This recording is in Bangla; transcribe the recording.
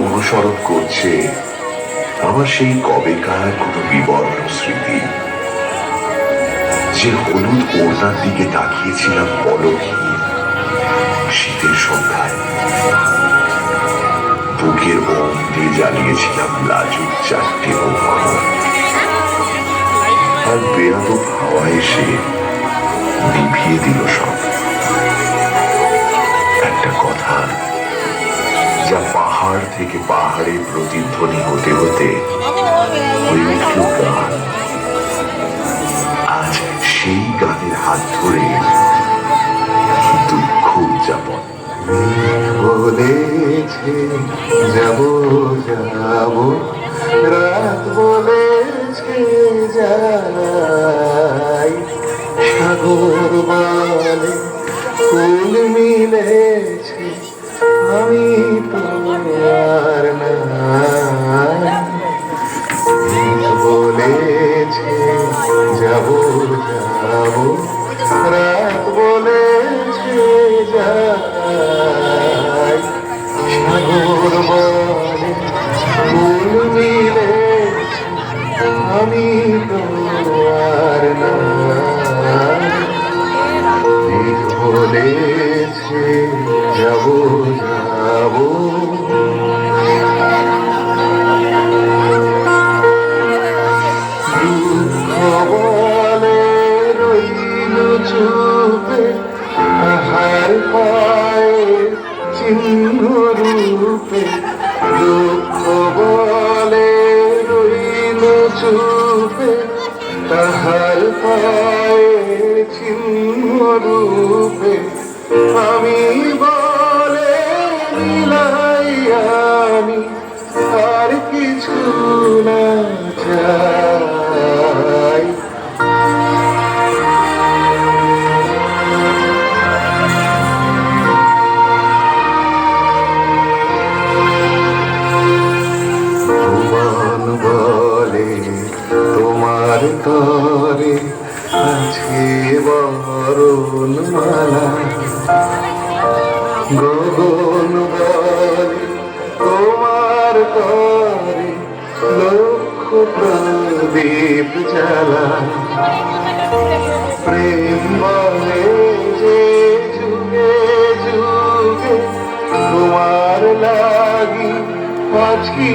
অনুসরণ করছে আমার সেই কবেকার কোনো বিবর্ণ স্মৃতি, যে হলুদ ওড়নার দিকে তাকিয়েছিলাম পলকহীন শীতের সন্ধ্যায়, বুকের ওম দিয়ে জ্বালিয়েছিলাম লাজুক চারটে মুখ, আর বেয়াদব হাওয়া এসে নিভিয়ে দিল সব। একটা কথা যা পাহাড় থেকে পাহাড়ে প্রতিধ্বনি হতে হতে হয়ে উঠল গান। আজ সেই গানের হাত ধরে দুঃখ উদযাপন। বলেছে যাব যাব, রাত বলেছে যাই, সাগর বলে ফুল মিলেছে, আমি তো আর নাই। বলেছে যাব যাব, রাত বলেছে যাই, সাগর বলে ফুল মিলেছে, আমি তো আর নাই। বলেছে যাব যাব, দুঃখ বলে রইল চুপে, আহার পায়ে চিহ্ন রূপে। দুঃখ বলে রইল চুপে, তাহার পায়ে চিহ্ন রূপে। আমি বলে মিলাই আমি আর কিছু না চাই। ভুবন বলে তোমার তরে আছে বরণ মালা, গগন বলে তোমার তরে লক্ষ প্রদীপ জ্বালা। প্রেম বলে যে যুগে যুগে তোমার লাগি আজকি